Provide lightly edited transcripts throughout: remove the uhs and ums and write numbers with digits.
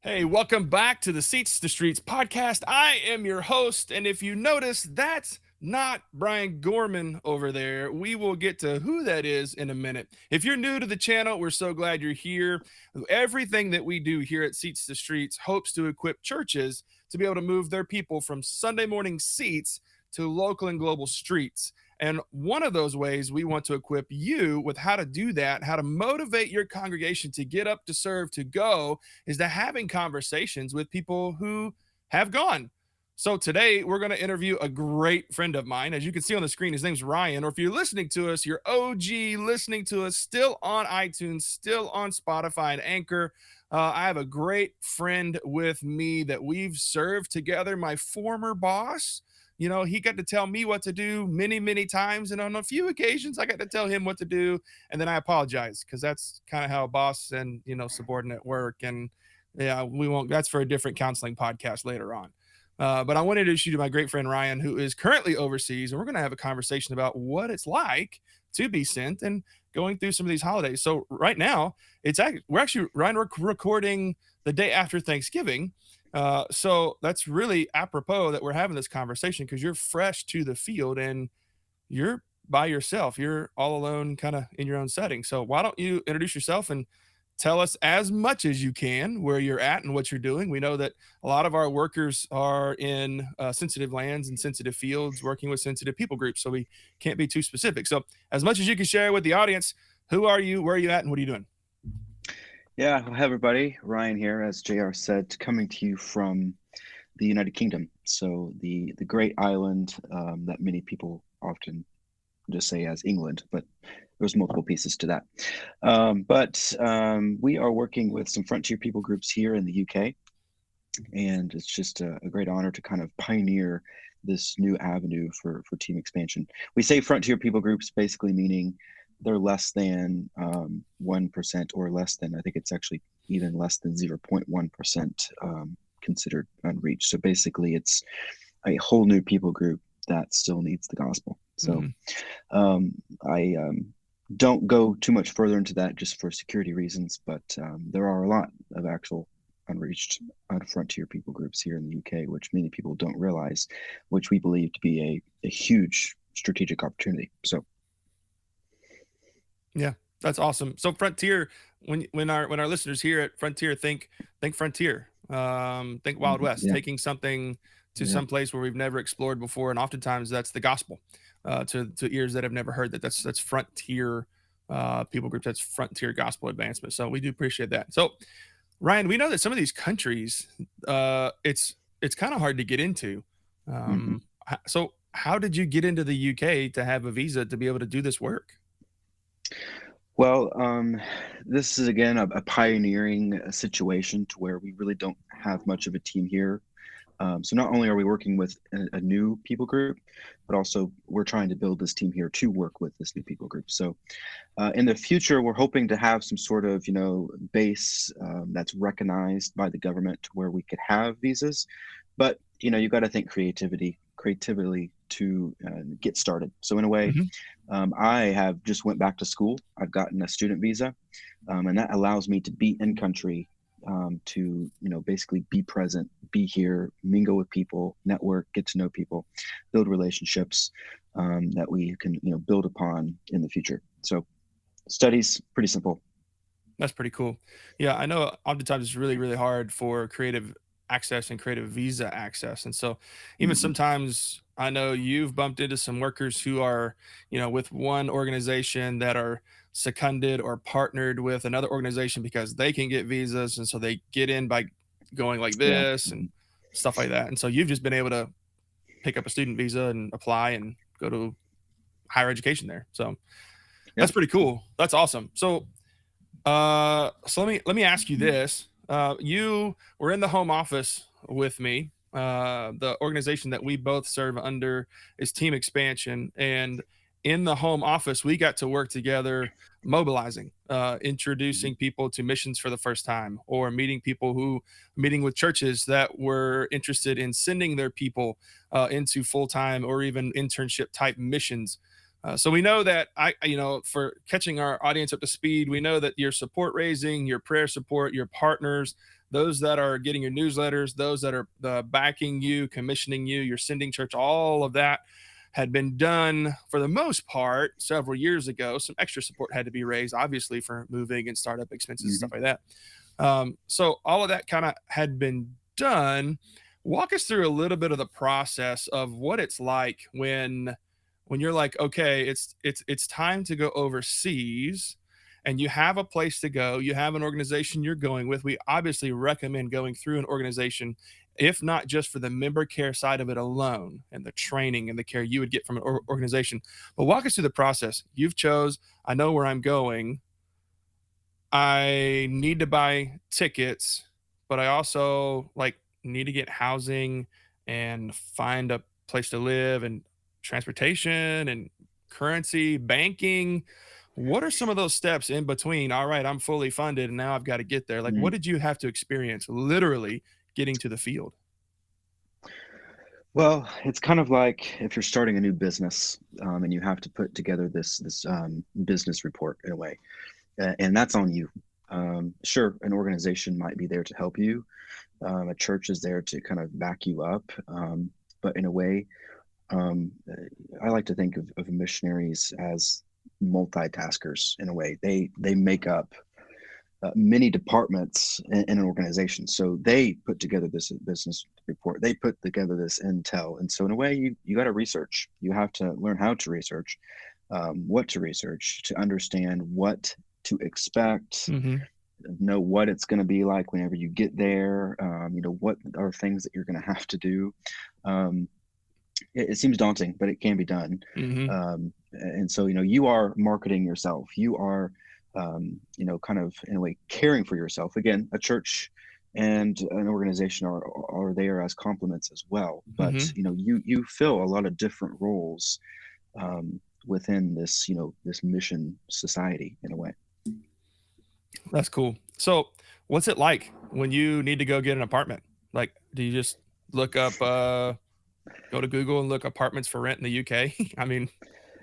Hey, welcome back to the Seats to Streets podcast. I am your host, and if you notice, that's not Brian Gorman over there. We will get to who that is in a minute. If you're new to the channel, we're so glad you're here. Everything that we do here at Seats to Streets hopes to equip churches to be able to move their people from Sunday morning seats to local and global streets. And one of those ways we want to equip you with how to do that, how to motivate your congregation to get up, to serve, to go, is to having conversations with people who have gone. So today we're going to interview a great friend of mine. As you can see on the screen, his name's Ryan. Or if you're listening to us, you're OG listening to us, still on iTunes, still on Spotify and Anchor. I have a great friend with me that we've served together, my former boss. You know, he got to tell me what to do many, many times. And on a few occasions, I got to tell him what to do. And then I apologize because that's kind of how boss and, subordinate work. And yeah, we won't, that's for a different counseling podcast later on. But I want to introduce you to my great friend Ryan, who is currently overseas. And we're going to have a conversation about what it's like to be sent and going through some of these holidays. So right now, Ryan, we're recording the day after Thanksgiving. So that's really apropos that we're having this conversation because you're fresh to the field and you're by yourself. You're all alone, kind of in your own setting. So why don't you introduce yourself and tell us as much as you can where you're at and what you're doing. We know that a lot of our workers are in sensitive lands and sensitive fields, working with sensitive people groups. So we can't be too specific. So as much as you can share with the audience, who are you, where are you at, and what are you doing? Yeah, hi everybody. Ryan here, as JR said, coming to you from the United Kingdom. So the great island that many people often just say as England, but there's multiple pieces to that. We are working with some frontier people groups here in the UK, and it's just a great honor to kind of pioneer this new avenue for team expansion. We say frontier people groups, basically meaning they're less than 1% or less than, I think it's actually even less than 0.1% considered unreached. So basically it's a whole new people group that still needs the gospel. So I don't go too much further into that just for security reasons, but there are a lot of actual unreached frontier people groups here in the UK, which many people don't realize, which we believe to be a huge strategic opportunity. So yeah, that's awesome. So Frontier, when our listeners hear it, Frontier, think Frontier, think Wild West, taking something to some place where we've never explored before, and oftentimes that's the gospel to ears that have never heard that. That's Frontier people group. That's Frontier gospel advancement. So we do appreciate that. So Ryan, we know that some of these countries, it's kind of hard to get into. So how did you get into the UK to have a visa to be able to do this work? Well, this is again a pioneering situation to where we really don't have much of a team here. So not only are we working with a new people group, but also we're trying to build this team here to work with this new people group. So in the future, we're hoping to have some sort of, base that's recognized by the government to where we could have visas. But, you got to think creatively to get started. So in a way, I have just went back to school. I've gotten a student visa, and that allows me to be in country, to basically be present, be here, mingle with people, network, get to know people, build relationships that we can build upon in the future. So studies, pretty simple. That's pretty cool. Yeah, I know oftentimes it's really, really hard for creative access and creative visa access. And so even sometimes I know you've bumped into some workers who are, with one organization that are seconded or partnered with another organization because they can get visas. And so they get in by going like this and stuff like that. And so you've just been able to pick up a student visa and apply and go to higher education there. So that's pretty cool. That's awesome. So let me ask you this. You were in the home office with me. The organization that we both serve under is Team Expansion, and in the home office, we got to work together, mobilizing, introducing people to missions for the first time, or meeting with churches that were interested in sending their people into full-time or even internship type missions. So we know that for catching our audience up to speed, we know that your support raising, your prayer support, your partners, those that are getting your newsletters, those that are backing you, commissioning you, your sending church, all of that had been done for the most part several years ago. Some extra support had to be raised, obviously, for moving and startup expenses and Hmm. stuff like that. So all of that kind of had been done. Walk us through a little bit of the process of what it's like when you're like, okay, it's time to go overseas and you have a place to go, you have an organization you're going with. We obviously recommend going through an organization, if not just for the member care side of it alone and the training and the care you would get from an organization. But walk us through the process. You've chose, I know where I'm going. I need to buy tickets, but I also like need to get housing and find a place to live and transportation and currency, banking. What are some of those steps in between? All right, I'm fully funded and now I've got to get there. Like, what did you have to experience literally getting to the field? Well, it's kind of like if you're starting a new business, and you have to put together this business report in a way, and that's on you. Sure, an organization might be there to help you. A church is there to kind of back you up, but in a way, I like to think of missionaries as multitaskers. In a way, they make up many departments in an organization. So they put together this business report. They put together this intel, and so in a way, you got to research. You have to learn how to research, what to research, to understand what to expect, Mhm. know what it's going to be like whenever you get there. What are things that you're going to have to do. Um, it seems daunting, but it can be done. Mhm. And so, you are marketing yourself. You are, kind of in a way caring for yourself. Again, a church and an organization are there as complements as well. But Mhm. you fill a lot of different roles within this mission society in a way. That's cool. So, what's it like when you need to go get an apartment? Like, do you just look up go to Google and look apartments for rent in the UK? I mean,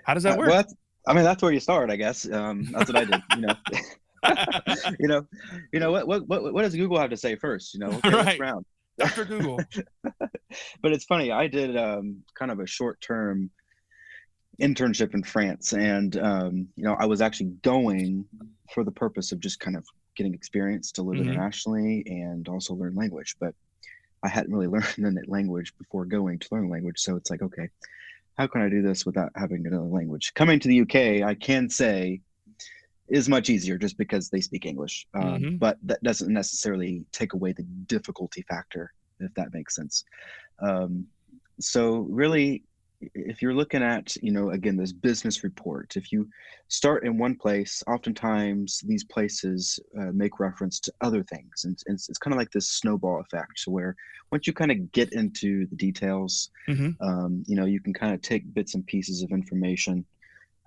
how does that Well, work? that's where you start, I guess. That's what I did. you know, what does Google have to say first? Okay, what's Right. around? Dr. Google. But it's funny. I did kind of a short-term internship in France, and I was actually going for the purpose of just kind of getting experience to live Mhm. internationally and also learn language. But I hadn't really learned the language before going to learn language, so it's like, okay, how can I do this without having another language? Coming to the UK, I can say is much easier just because they speak English. Mhm. But that doesn't necessarily take away the difficulty factor, if that makes sense. Um, so really, if you're looking at, again, this business report, if you start in one place, oftentimes these places make reference to other things. And it's kind of like this snowball effect. So where once you kind of get into the details, Mhm. you can kind of take bits and pieces of information,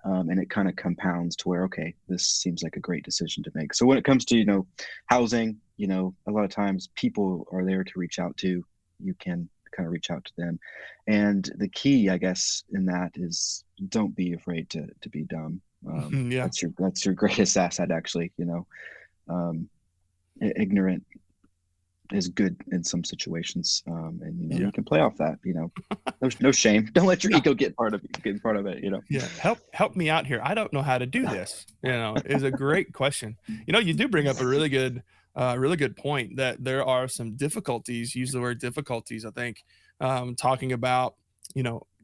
and it kind of compounds to where, okay, this seems like a great decision to make. So when it comes to housing, a lot of times people are there to reach out to. You can kind of reach out to them, and the key, I guess, in that is don't be afraid to be dumb. Yeah. That's your greatest asset, actually. Um, Ignorant is good in some situations, and Yeah. you can play off that. No shame. Don't let your Yeah. ego get part of it. Yeah. Help me out here. I don't know how to do this. Is a great question. You do bring up a really good point that there are some difficulties. Use the word difficulties. I think talking about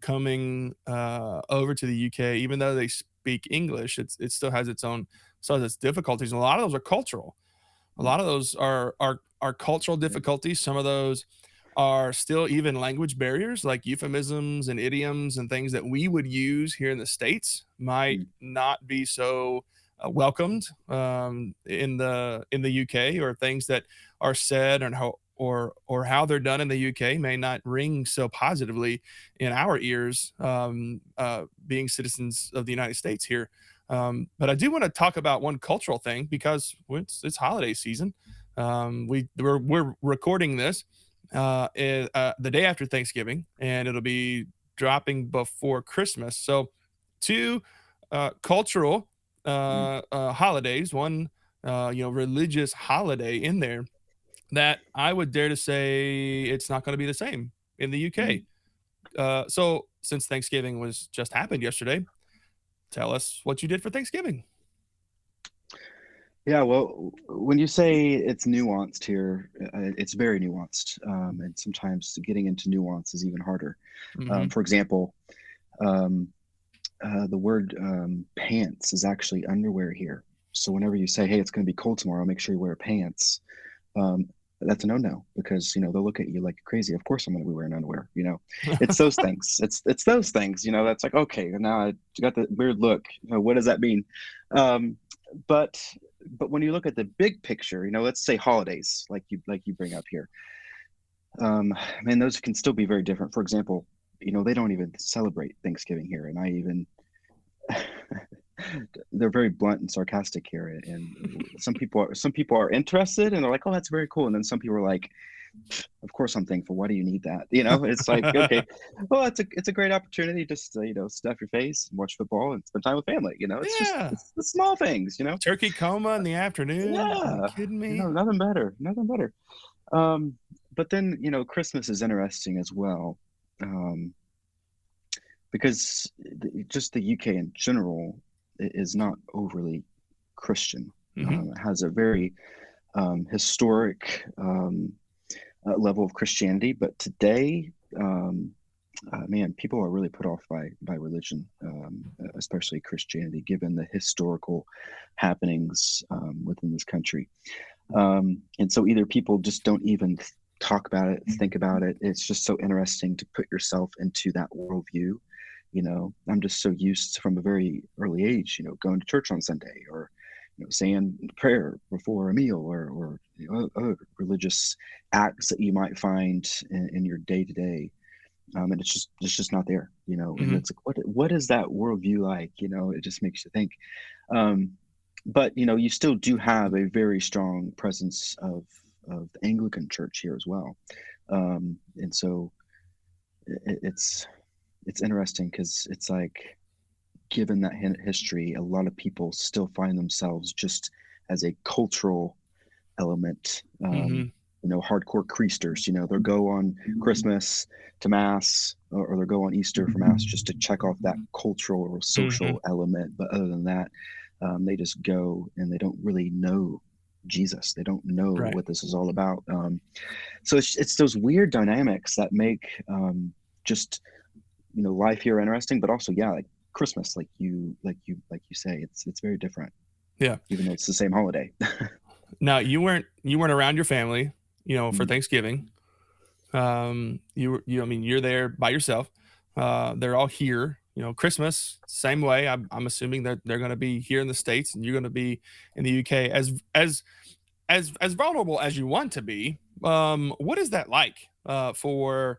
coming over to the UK, even though they speak English, it still has its difficulties. And a lot of those are cultural. A Mm, lot of those are cultural yeah. difficulties. Some of those are still even language barriers, like euphemisms and idioms and things that we would use here in the States might Mm, not be so welcomed in the UK, or things that are said and how they're done in the UK may not ring so positively in our ears, being citizens of the United States here. But I do want to talk about one cultural thing because it's holiday season. We're recording this the day after Thanksgiving, and it'll be dropping before Christmas. So two cultural Mm, holidays, one religious holiday in there that I would dare to say it's not going to be the same in the UK. mm. So since Thanksgiving was just happened yesterday, tell us what you did for Thanksgiving. Yeah, well, when you say it's nuanced here, it's very nuanced, and sometimes getting into nuance is even harder. Mm-hmm. For example, um, the word pants is actually underwear here. So whenever you say, "Hey, it's going to be cold tomorrow," make sure you wear pants. Um, that's a no-no because they'll look at you like you're crazy. Of course, I'm going to be wearing underwear. It's those things. It's those things. That's like okay, now I got the weird look. What does that mean? Um, but but when you look at the big picture, let's say holidays, like you bring up here, man, those can still be very different. For example, they don't even celebrate Thanksgiving here, and I even they're very blunt and sarcastic here, and some people are interested, and they're like, "Oh, that's very cool," and then some people are like, "Of course, I'm thankful. Why do you need that?" It's like, okay, well, it's a great opportunity just to stuff your face, and watch football, and spend time with family. It's just Yeah. it's the small things. Turkey coma in the afternoon. Are you Yeah, kidding me? nothing better, nothing better. Um, but then Christmas is interesting as well. Um, because just the UK in general is not overly Christian. Mm-hmm. It has a very historic level of Christianity, but today, man, people are really put off by religion, especially Christianity, given the historical happenings within this country. And so either people just don't even talk about it, think about it. It's just so interesting to put yourself into that worldview. I'm just so used from a very early age, going to church on Sunday or, saying prayer before a meal or other religious acts that you might find in your day to day. And it's just not there, and Mm-hmm. it's like, what is that worldview like? It just makes you think. Um, but you still do have a very strong presence of the Anglican Church here as well, and so it's interesting because it's like given that history, a lot of people still find themselves just as a cultural element. Mm-hmm. Hardcore creasters. They'll go on Christmas to mass, or they'll go on Easter for mass just to check off that cultural or Mm-hmm. social element. But other than that, they just go and they don't really know Jesus. They don't know Right. what this is all about. So it's those weird dynamics that make just life here interesting, but also yeah, like Christmas, like you say, it's very different, Yeah. even though it's the same holiday. Now you weren't around your family, for Mm, Thanksgiving. I mean, you're there by yourself. They're all here. Christmas, same way. I'm assuming that they're going to be here in the States and you're going to be in the UK as vulnerable as you want to be. What is that like for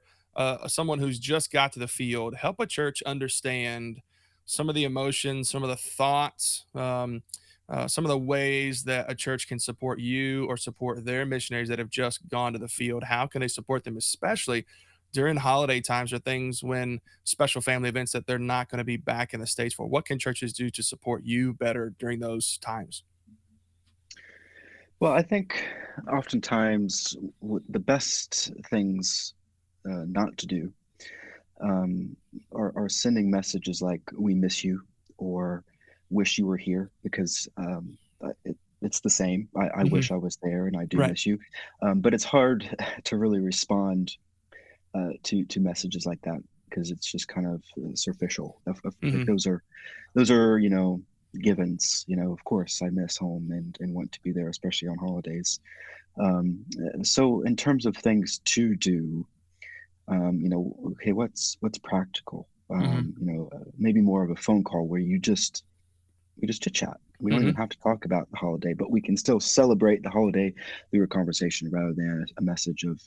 someone who's just got to the field? Help a church understand some of the emotions, some of the thoughts, some of the ways that a church can support you or support their missionaries that have just gone to the field. How can they support them, especially during holiday times or things when special family events that they're not going to be back in the States for? What can churches do to support you better during those times? well, I think oftentimes the best things not to do um, are sending messages like "We miss you" or "Wish you were here," because it's the same. I Hmm. wish I was there, and I do Right. miss you. But it's hard to really respond to messages like that because it's just kind of superficial. Like Hmm. those are givens. Of course, I miss home and want to be there, especially on holidays. So in terms of things to do, okay, what's practical? Hmm. Maybe more of a phone call where we just chit chat. We don't even Hmm. have to talk about the holiday, but we can still celebrate the holiday through a conversation rather than a message of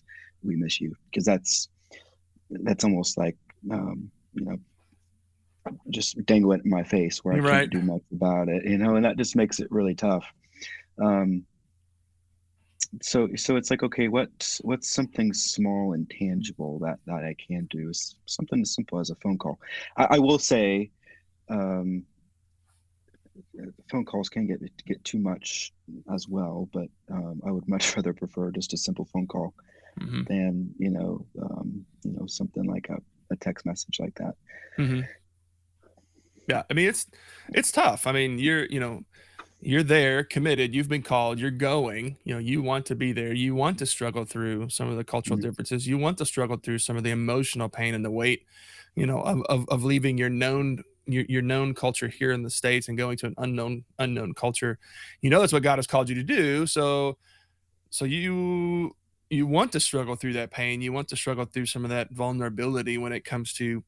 "We miss you," because that's almost like um, you know just dangle it in my face where I You're can't right. do much about it, and that just makes it really tough. Um, so it's like, okay, what's something small and tangible that I can do? Is something as simple as a phone call. I will say, um, phone calls can get too much as well, but I would much rather prefer just a simple phone call Hmm. than something like a text message like that. Hmm. Yeah, I mean it's tough. I mean, you're there, committed, you've been called, you're going, you want to be there, you want to struggle through some of the cultural Mhm, differences, you want to struggle through some of the emotional pain and the weight, of leaving your known culture here in the States and going to an unknown culture. That's what God has called you to do. So you want to struggle through that pain, you want to struggle through some of that vulnerability when it comes to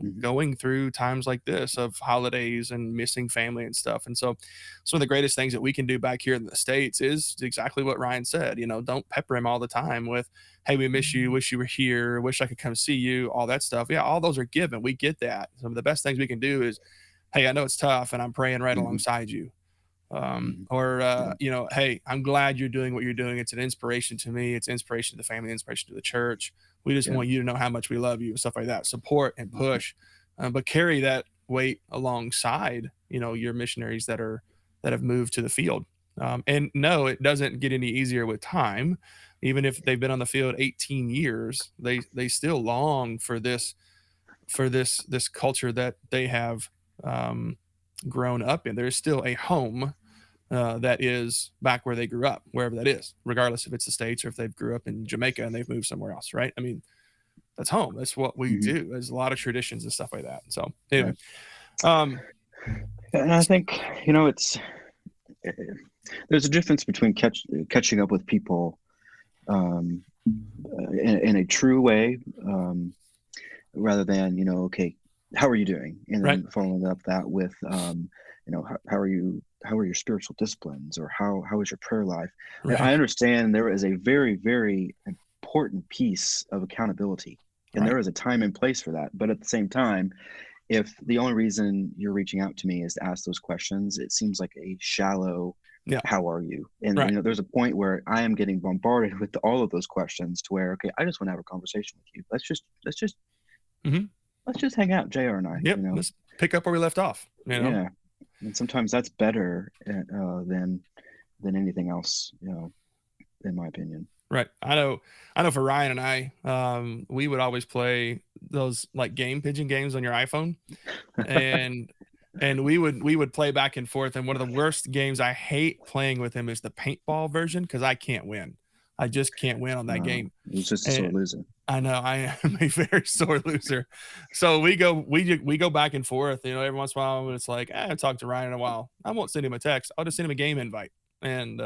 mhm, going through times like this of holidays and missing family and stuff. And so some of the greatest things that we can do back here in the States is exactly what Ryan said. Don't pepper him all the time with, hey, we miss you, wish you were here, wish I could come see you, all that stuff. Yeah, all those are given, we get that. Some of the best things we can do is, hey, I know it's tough and I'm praying right mhm, alongside you. mhm. Or Yeah, hey, I'm glad you're doing what you're doing. It's an inspiration to me, it's inspiration to the family, inspiration to the church. We just yeah. want you to know how much we love you and stuff like that. Support and Mhm, push, but carry that weight alongside your missionaries that have moved to the field. And no, it doesn't get any easier with time. Even if they've been on the field 18 years, they still long for this culture that they have um, grown up in. There's still a home that is back where they grew up, wherever that is, regardless if it's the States or if they've grew up in Jamaica and they've moved somewhere else, right? I mean, that's home. That's what we mhm. do. There's a lot of traditions and stuff like that. So Yeah. anyway, um, And I think, it's eh, there's a difference between catching up with people um, in a true way, rather than, okay, how are you doing? And right, then following up that with, how are your spiritual disciplines, or how is your prayer life? I right, understand there is a very, very important piece of accountability, and right. there is a time and place for that. But at the same time, if the only reason you're reaching out to me is to ask those questions, it seems like a shallow Yeah, "How are you?" And, right. there's a point where I am getting bombarded with all of those questions to where, okay, I just wanna have a conversation with you. Hmm. Let's just hang out, JR and I, Yep. Let's pick up where we left off. Yeah, and sometimes that's better, than anything else, in my opinion. Right. I know for Ryan and I, we would always play those like game pigeon games on your iPhone. And we would play back and forth. And one of the worst games I hate playing with him is the paintball version because I can't win. I just can't win on that game. He's just a sore And loser. I know I am a very sore loser. So we go back and forth. Every once in a while when it's like, I haven't talked to Ryan in a while. I won't send him a text. I'll just send him a game invite and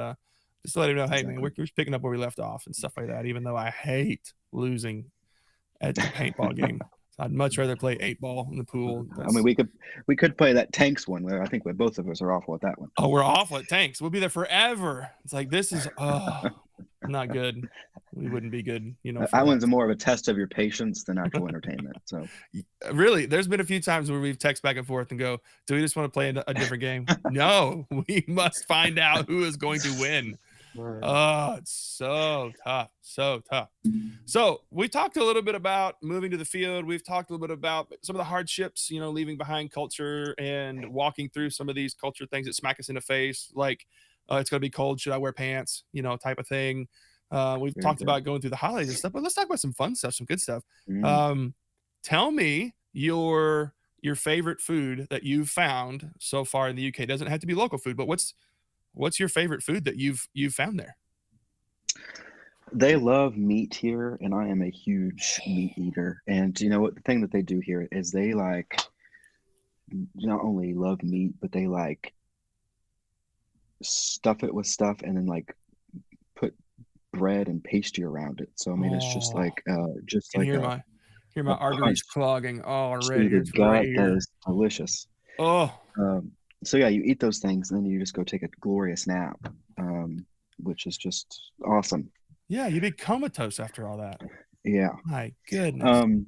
just to let him know, hey man, Exactly. we're picking up where we left off and stuff like that. Even though I hate losing at the paintball game, I'd much rather play eight ball in the pool. I mean, That's we could play that tanks one where I think we both of us are awful at that one. Oh, we're awful at tanks. We'll be there forever. It's like this is not good. We wouldn't be good, for That that. one's more of a test of your patience than actual entertainment, so Really, there's been a few times where we've text back and forth and go, "Do we just want to play a different game?" No, we must find out who is going to win. Oh, it's so tough, so tough. So we talked a little bit about moving to the field. We've talked a little bit about some of the hardships, leaving behind culture and walking through some of these culture things that smack us in the face, like it's going to be cold. Should I wear pants? Type of thing. We've very talked good. about going through the holidays and stuff, but let's talk about some fun stuff, some good stuff. Mm. Um, Tell me your favorite food that you've found so far in the UK. It doesn't have to be local food, but what's your favorite food that you've found there? They love meat here, and I am a huge meat eater, and you know what? The thing that they do here is they, like, not only love meat, but they, like, stuff it with stuff and then, like, put bread and pastry around it. So, I mean, it's Oh, just can like hear my a punch arteries clogging to already. the It's right gut that here. is delicious. Oh, Um, so yeah, you eat those things, and then you just go take a glorious nap, which is just awesome. yeah, you'd be comatose after all that. Yeah. My goodness. Um,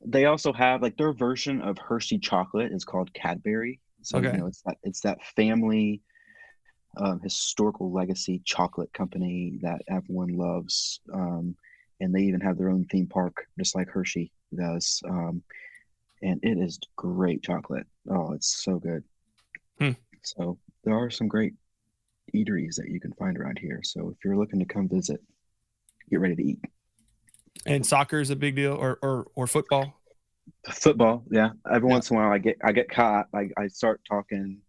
they also have, like, their version of Hershey chocolate is called Cadbury. So, Okay. it's that family, historical legacy chocolate company that everyone loves. And they even have their own theme park, just like Hershey does. and it is great chocolate. Oh, it's so good. Hmm. So there are some great eateries that you can find around here. So if you're looking to come visit, get ready to eat. And soccer is a big deal, or football. Football, yeah. Every Yeah. once in a while, I get caught. I start talking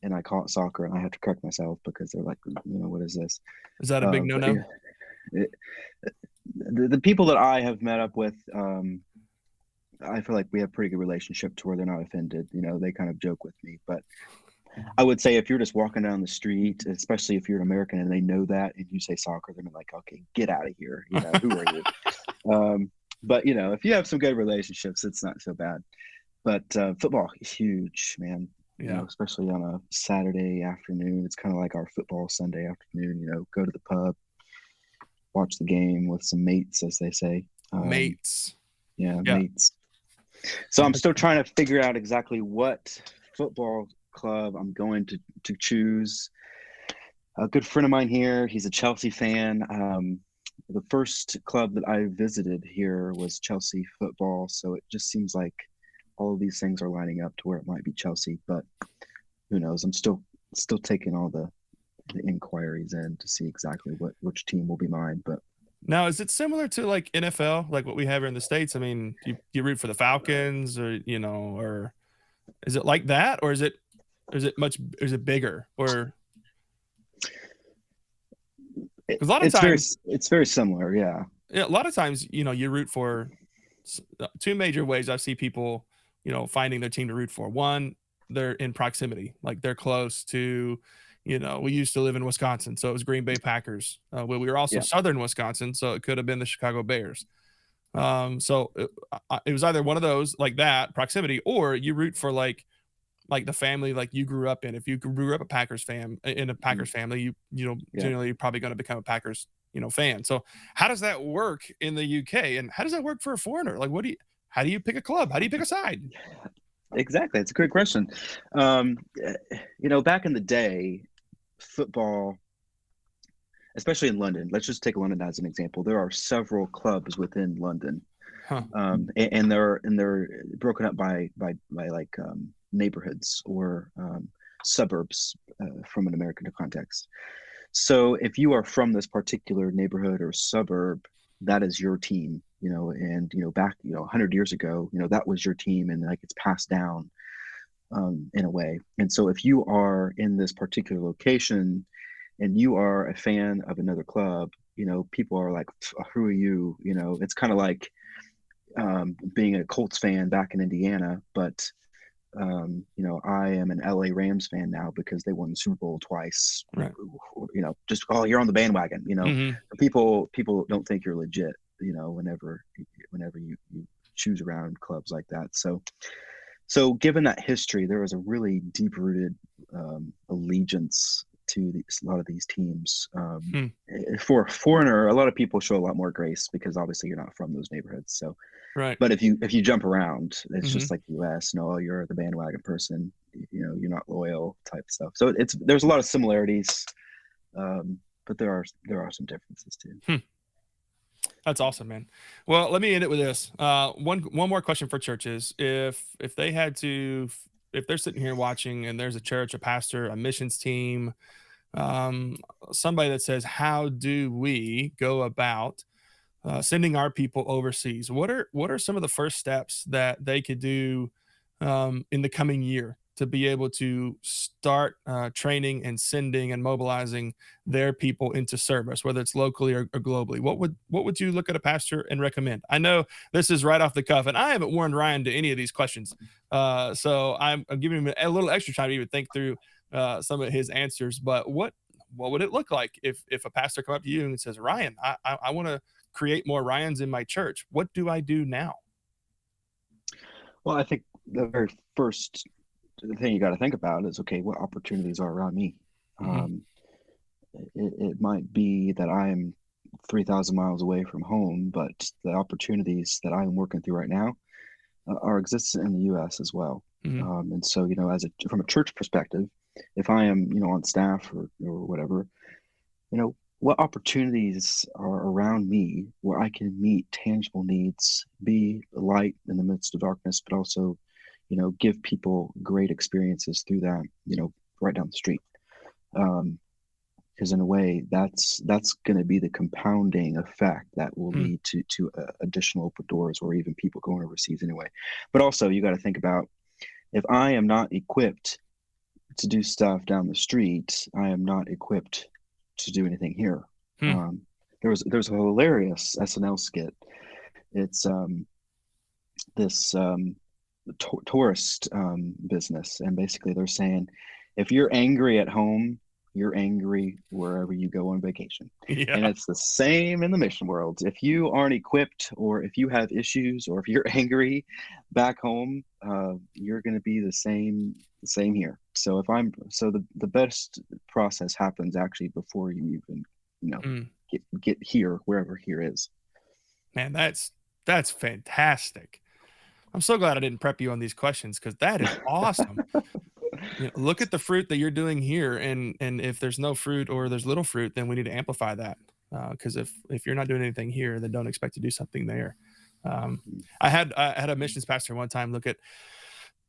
and I call it soccer, and I have to correct myself because they're like, what is this? Is that a big But no-no? yeah, it, the people that I have met up with, I feel like we have pretty good relationship to where they're not offended. They kind of joke with me, but I would say if you're just walking down the street, especially if you're an American and they know that, and you say soccer, they're like, okay, get out of here. Who are you? But if you have some good relationships, it's not so bad. But football is huge, man. Yeah. Especially on a Saturday afternoon. It's kind of like our football Sunday afternoon. Go to the pub, watch the game with some mates, as they say. Mates. Yeah, Yeah. mates. So I'm still trying to figure out exactly what football club I'm going to choose. A good friend of mine here, he's a Chelsea fan. The first club that I visited here was Chelsea football, so it just seems like all of these things are lining up to where it might be Chelsea, but who knows? I'm still taking all the inquiries in to see exactly which team will be mine. But Now, is it similar to like NFL, like what we have here in the States? I mean, you root for the Falcons, or or is it like that, or is it bigger? Or because a lot of it's very times, it's very similar, yeah. yeah, a lot of times, you root for two major ways I see people, finding their team to root for. One, they're in proximity, like they're close to, we used to live in Wisconsin, so it was Green Bay Packers. Well, we were also Yeah. Southern Wisconsin, so it could have been the Chicago Bears. So it was either one of those, like that proximity, or you root for like the family like you grew up in. If you grew up a Packers fan in a Mhm. Packers family, Yeah. generally you're probably going to become a Packers fan. So how does that work in the UK, and how does that work for a foreigner? Like, how do you pick a club? How do you pick a side? Exactly. It's a great question. Um, Back in the day, football, especially in London, let's just take London as an example. There are several clubs within London, Huh. and they're broken up by like neighborhoods or suburbs from an American context. So if you are from this particular neighborhood or suburb, that is your team. And back 100 years ago, that was your team, and like it's passed down in a way. And so if you are in this particular location and you are a fan of another club, people are like, who are you? It's kind of like being a Colts fan back in Indiana, but I am an LA Rams fan now because they won the Super Bowl twice. Right. Just, oh, you're on the bandwagon. Hmm. People don't think you're legit. Whenever you choose around clubs like that. So given that history, there was a really deep rooted allegiance to a lot of these teams. Hmm. For a foreigner, a lot of people show a lot more grace because obviously you're not from those neighborhoods. So Right. but if you jump around, it's Hmm. just like the U.S. No, you're the bandwagon person. You're not loyal type stuff. So there's a lot of similarities, but there are some differences too. Hmm. That's awesome, man. Well, let me end it with this. One more question for churches. If they had to, if they're sitting here watching and there's a church, a pastor, a missions team, um, somebody that says, "How do we go about sending our people overseas?" What are some of the first steps that they could do in the coming year to be able to start training and sending and mobilizing their people into service, whether it's locally or globally? What would you look at a pastor and recommend? I know this is right off the cuff, and I haven't warned Ryan to any of these questions, so I'm giving him a little extra time to even think through some of his answers. But what would it look like if a pastor come up to you and says, "Ryan, I want to create more Ryans in my church. What do I do now?" Well, I think the very first thing you got to think about is, okay, what opportunities are around me? Hmm. Um, it might be that I'm 3,000 miles away from home, but the opportunities that I'm working through right now are existent in the U.S. as well. Hmm. And so, from a church perspective, if I am, on staff or whatever, you know, what opportunities are around me where I can meet tangible needs, be a light in the midst of darkness, but also, give people great experiences through that, right down the street. Because in a way, that's going to be the compounding effect that will Hmm. lead to additional open doors, or even people going overseas anyway. But also, you got to think about, if I am not equipped to do stuff down the street, I am not equipped to do anything here. Hmm. Um, there's a hilarious SNL skit. It's this tourist business, and basically they're saying, if you're angry at home, you're angry wherever you go on vacation. And Yeah. it's the same in the mission world. If you aren't equipped, or if you have issues, or if you're angry back home, you're going to be the same here. So the best process happens actually before you even, you know Hmm. get here, wherever here is. Man, that's fantastic. I'm so glad I didn't prep you on these questions because that is awesome. Look at the fruit that you're doing here, and if there's no fruit or there's little fruit, then we need to amplify that. Because if you're not doing anything here, then don't expect to do something there. I had a missions pastor one time look at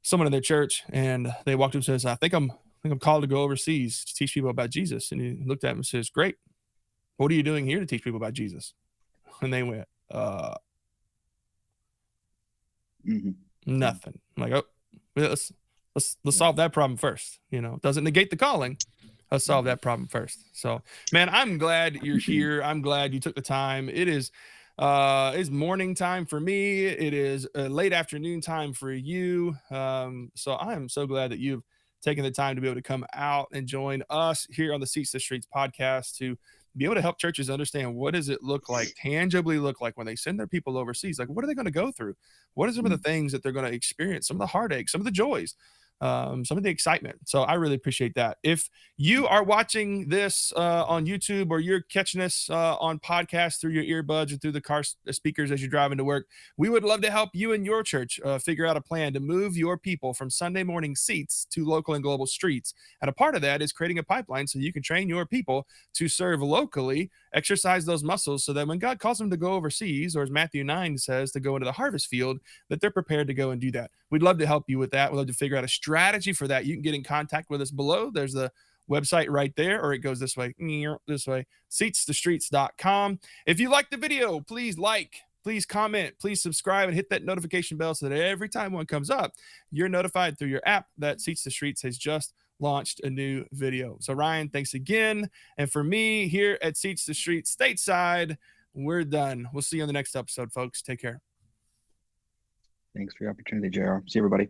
someone in their church, and they walked up and says, "I think I'm called to go overseas to teach people about Jesus." And he looked at him and says, "Great. What are you doing here to teach people about Jesus?" And they went, Hmm. "Nothing." I'm like, "Oh, well, let's solve that problem first. Doesn't negate the calling. Let's solve that problem first." So, man, I'm glad you're here. I'm glad you took the time. It's morning time for me. It is late afternoon time for you. So I am so glad that you've taken the time to be able to come out and join us here on the Seats to Streets podcast to be able to help churches understand, what does it look like, tangibly look like, when they send their people overseas. Like, what are they going to go through? What are some of the things that they're going to experience? Some of the heartaches, some of the joys, some of the excitement. So I really appreciate that. If you are watching this on YouTube, or you're catching us on podcast through your earbuds or through the car speakers as you're driving to work, we would love to help you and your church figure out a plan to move your people from Sunday morning seats to local and global streets. And a part of that is creating a pipeline so you can train your people to serve locally, exercise those muscles, so that when God calls them to go overseas, or as Matthew 9 says, to go into the harvest field, that they're prepared to go and do that. We'd love to help you with that. We'd love to figure out a strategy for that. You can get in contact with us below. There's the website right there, or it goes this way, seatstostreets.com. If you like the video, please comment, please subscribe, and hit that notification bell so that every time one comes up, you're notified through your app that Seats to Streets has just launched a new video. So Ryan, thanks again. And for me here at Seats to Streets stateside, we're done. We'll see you on the next episode, folks. Take care. Thanks for the opportunity, JR. See everybody.